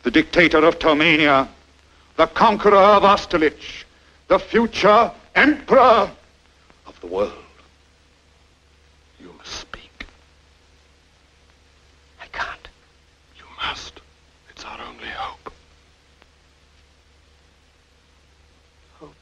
the dictator of Turmania, the conqueror of Austerlitz, the future emperor of the world. You must speak. I can't. You must. It's our only hope. Hope.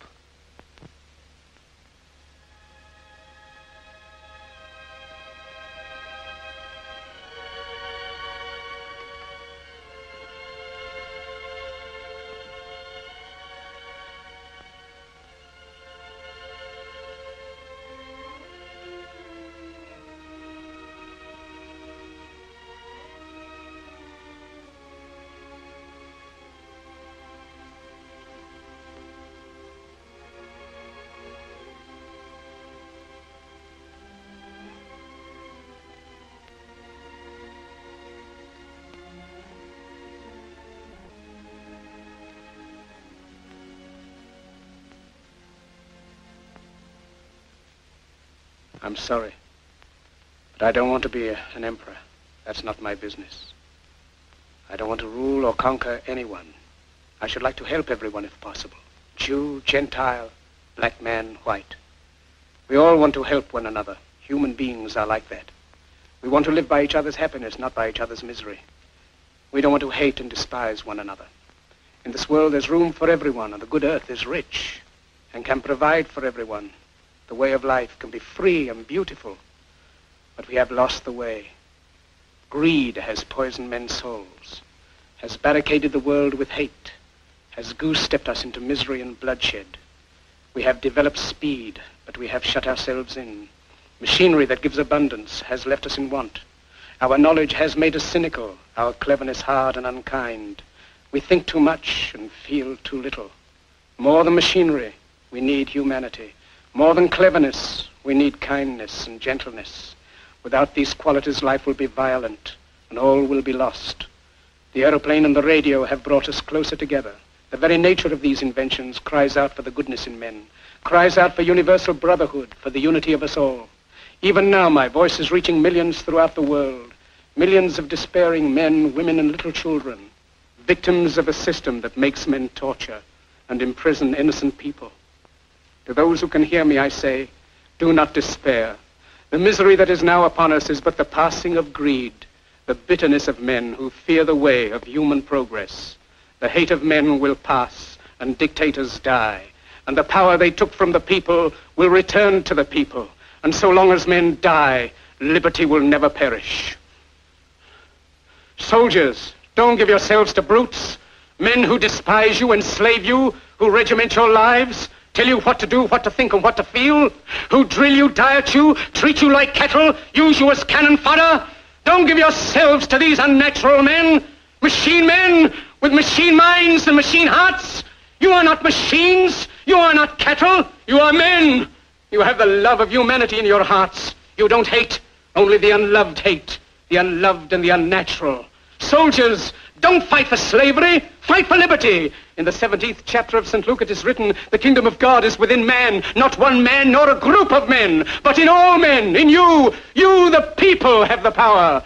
I'm sorry, but I don't want to be an emperor. That's not my business. I don't want to rule or conquer anyone. I should like to help everyone if possible. Jew, Gentile, black man, white. We all want to help one another. Human beings are like that. We want to live by each other's happiness, not by each other's misery. We don't want to hate and despise one another. In this world, there's room for everyone, and the good earth is rich and can provide for everyone. The way of life can be free and beautiful, but we have lost the way. Greed has poisoned men's souls, has barricaded the world with hate, has goose-stepped us into misery and bloodshed. We have developed speed, but we have shut ourselves in. Machinery that gives abundance has left us in want. Our knowledge has made us cynical, our cleverness hard and unkind. We think too much and feel too little. More than machinery, we need humanity. More than cleverness, we need kindness and gentleness. Without these qualities, life will be violent, and all will be lost. The aeroplane and the radio have brought us closer together. The very nature of these inventions cries out for the goodness in men, cries out for universal brotherhood, for the unity of us all. Even now, my voice is reaching millions throughout the world, millions of despairing men, women, and little children, victims of a system that makes men torture and imprison innocent people. To those who can hear me, I say, do not despair. The misery that is now upon us is but the passing of greed, the bitterness of men who fear the way of human progress. The hate of men will pass, and dictators die, and the power they took from the people will return to the people. And so long as men die, liberty will never perish. Soldiers, don't give yourselves to brutes, men who despise you, enslave you, who regiment your lives, tell you what to do, what to think, and what to feel, who drill you, diet you, treat you like cattle, use you as cannon fodder. Don't give yourselves to these unnatural men with machine minds and machine hearts. You are not machines. You are not cattle. You are men. You have the love of humanity in your hearts. You don't hate. Only the unloved hate. The unloved and the unnatural. Soldiers, don't fight for slavery. Fight for liberty. In the 17th chapter of St. Luke it is written, the kingdom of God is within man, not one man nor a group of men, but in all men, in you. You, the people, have the power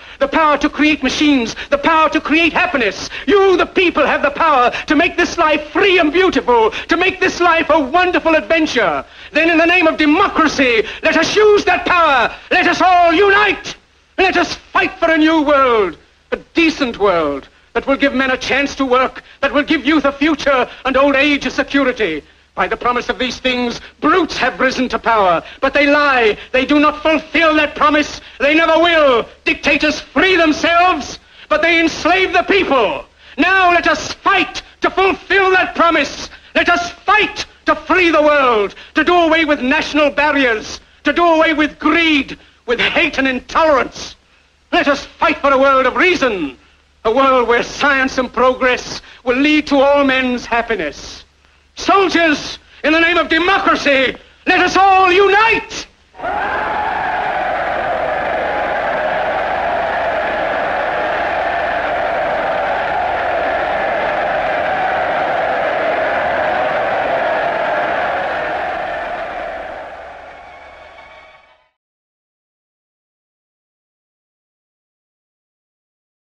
to create machines, the power to create happiness. You, the people, have the power to make this life free and beautiful, to make this life a wonderful adventure. Then in the name of democracy, let us use that power. Let us all unite. Let us fight for a new world, a decent world, that will give men a chance to work, that will give youth a future and old age a security. By the promise of these things, brutes have risen to power, but they lie. They do not fulfill that promise. They never will. Dictators free themselves, but they enslave the people. Now let us fight to fulfill that promise. Let us fight to free the world, to do away with national barriers, to do away with greed, with hate and intolerance. Let us fight for a world of reason, a world where science and progress will lead to all men's happiness. Soldiers, in the name of democracy, let us all unite!